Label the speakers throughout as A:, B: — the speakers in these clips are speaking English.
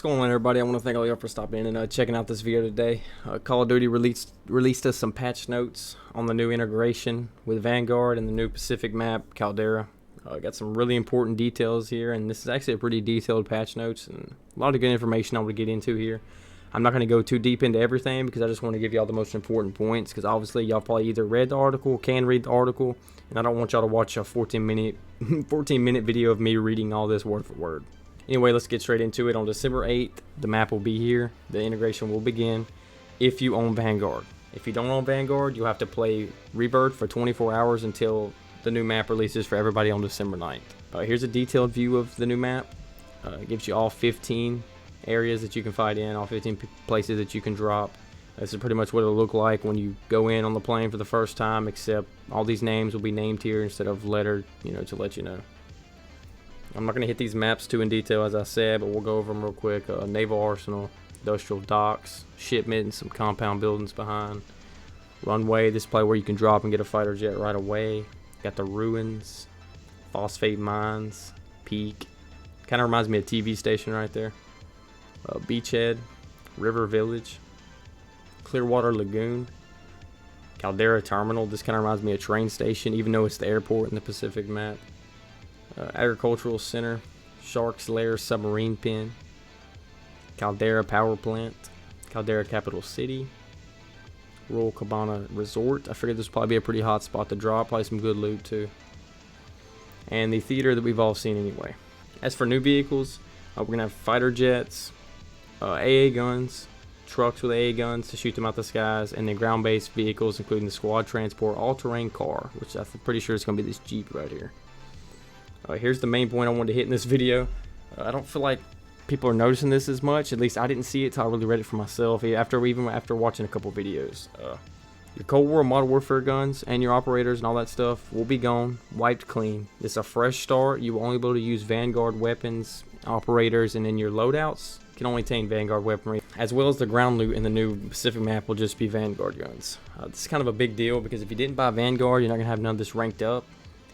A: What's going on, everybody? I want to thank all y'all for stopping in and checking out this video today. Call of Duty released us some patch notes on the new integration with Vanguard and the new Pacific map, Caldera. Got some really important details here, and this is actually a pretty detailed patch notes and a lot of good information I want to get into here. I'm not going to go too deep into everything because I just want to give y'all the most important points, because obviously y'all probably either read the article, can read the article, and I don't want y'all to watch a 14-minute video of me reading all this word for word. Anyway, let's get straight into it. On December 8th, the map will be here. The integration will begin if you own Vanguard. If you don't own Vanguard, you'll have to play Rebirth for 24 hours until the new map releases for everybody on December 9th. Here's a detailed view of the new map. It gives you all 15 areas that you can fight in, all 15 places that you can drop. This is pretty much what it'll look like when you go in on the plane for the first time, except all these names will be named here instead of lettered, to let you know. I'm not going to hit these maps too in detail, as I said, but we'll go over them real quick. Naval Arsenal, Industrial Docks, Shipment, and some compound buildings behind. Runway, this is probably where you can drop and get a fighter jet right away. Got the Ruins, Phosphate Mines, Peak. Kind of reminds me of a TV station right there. Beachhead, River Village, Clearwater Lagoon, Caldera Terminal. This kind of reminds me of a train station, even though it's the airport in the Pacific map. Agricultural Center, Shark's Lair Submarine Pen, Caldera Power Plant, Caldera Capital City, Royal Cabana Resort. I figured this would probably be a pretty hot spot to drop, probably some good loot too. And the theater that we've all seen anyway. As for new vehicles, we're going to have fighter jets, AA guns, trucks with AA guns to shoot them out the skies, and then ground-based vehicles including the squad transport all-terrain car, which I'm pretty sure is going to be this Jeep right here. Here's the main point I wanted to hit in this video. I don't feel like people are noticing this as much. At least I didn't see it till I really read it for myself, after watching a couple videos. Your Cold War Modern Warfare guns and your operators and all that stuff will be gone, wiped clean. This is a fresh start. You will only be able to use Vanguard weapons, operators, and then your loadouts can only contain Vanguard weaponry, as well as the ground loot in the new Pacific map will just be Vanguard guns. This is kind of a big deal because if you didn't buy Vanguard, you're not going to have none of this ranked up.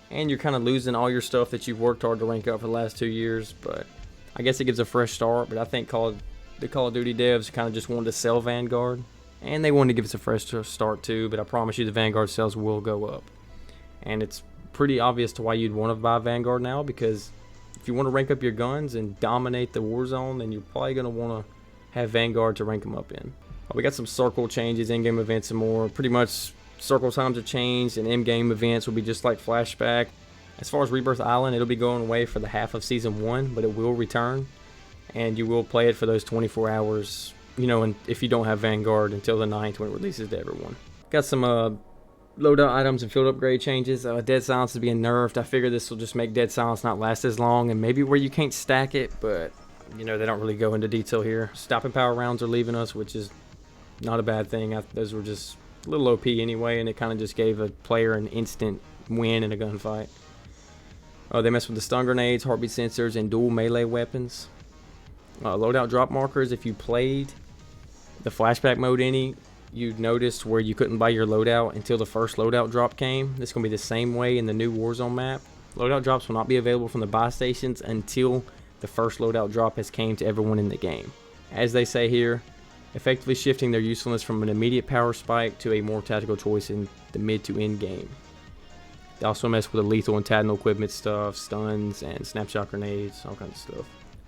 A: And you're kind of losing all your stuff that you've worked hard to rank up for the last 2 years. But I guess it gives a fresh start. But I think the Call of Duty devs kind of just wanted to sell Vanguard. And they wanted to give us a fresh start too. But I promise you the Vanguard sales will go up. And it's pretty obvious to why you'd want to buy Vanguard now. Because if you want to rank up your guns and dominate the war zone, then you're probably going to want to have Vanguard to rank them up in. We got some circle changes, in-game events and more. Pretty much circle times have changed, and in-game events will be just like Flashback. As far as Rebirth Island, it'll be going away for the half of Season 1, but it will return. And you will play it for those 24 hours, and if you don't have Vanguard until the 9th when it releases to everyone. Got some loadout items and field upgrade changes. Dead Silence is being nerfed. I figure this will just make Dead Silence not last as long, and maybe where you can't stack it, but, they don't really go into detail here. Stopping power rounds are leaving us, which is not a bad thing. Those were just a little OP anyway, and it kind of just gave a player an instant win in a gunfight. They mess with the stun grenades, heartbeat sensors, and dual melee weapons. Loadout drop markers. If you played the Flashback mode you noticed where you couldn't buy your loadout until the first loadout drop came. This is going to be the same way in the new Warzone map. Loadout drops will not be available from the buy stations until the first loadout drop has came to everyone in the game. As they say here, effectively shifting their usefulness from an immediate power spike to a more tactical choice in the mid to end game. They also mess with the lethal and tactical equipment stuff, stuns and snapshot grenades, all kinds of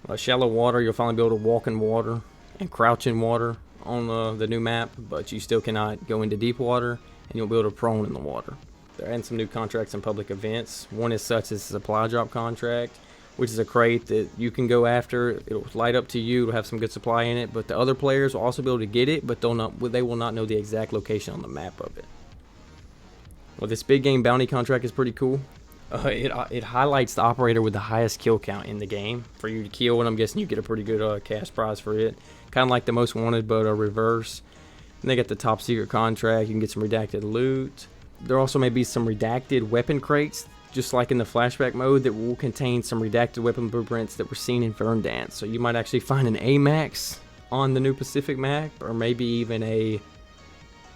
A: stuff. Shallow water, you'll finally be able to walk in water and crouch in water on the new map, but you still cannot go into deep water, and you'll be able to prone in the water. They're adding some new contracts and public events. One is such as a supply drop contract, which is a crate that you can go after. It'll light up to you. It'll have some good supply in it, but the other players will also be able to get it, but they will not know the exact location on the map of it. Well, this big game bounty contract is pretty cool. It highlights the operator with the highest kill count in the game for you to kill, and I'm guessing you get a pretty good cash prize for it. Kind of like the Most Wanted, but a reverse. And they got the top secret contract. You can get some redacted loot. There also may be some redacted weapon crates, just like in the Flashback mode, that will contain some redacted weapon blueprints that were seen in Verdansk. So you might actually find an AMAX on the new Pacific map, or maybe even a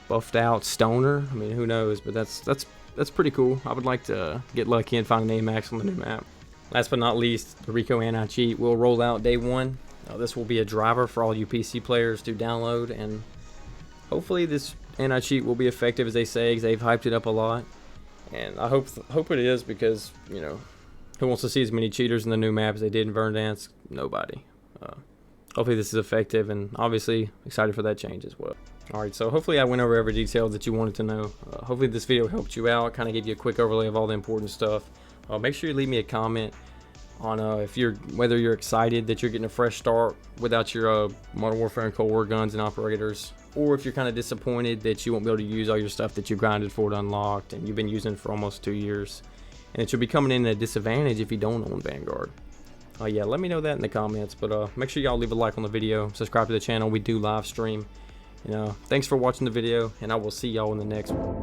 A: buffed out stoner. I mean, who knows? But that's pretty cool. I would like to get lucky and find an AMAX on the new map. Last but not least, the Rico anti-cheat will roll out day 1. This will be a driver for all you PC players to download, and hopefully this anti-cheat will be effective as they say, because they've hyped it up a lot. And I hope it is, because, you know, who wants to see as many cheaters in the new map as they did in Verdansk? Nobody. Hopefully this is effective, and obviously excited for that change as well. Alright, so hopefully I went over every detail that you wanted to know. Hopefully this video helped you out, kind of gave you a quick overlay of all the important stuff. Make sure you leave me a comment on whether you're excited that you're getting a fresh start without your Modern Warfare and Cold War guns and operators, or if you're kind of disappointed that you won't be able to use all your stuff that you grinded for it unlocked and you've been using for almost 2 years, and that you'll be coming in at a disadvantage if you don't own Vanguard. Yeah, let me know that in the comments, but make sure y'all leave a like on the video, subscribe to the channel. We do live stream. Thanks for watching the video, and I will see y'all in the next one.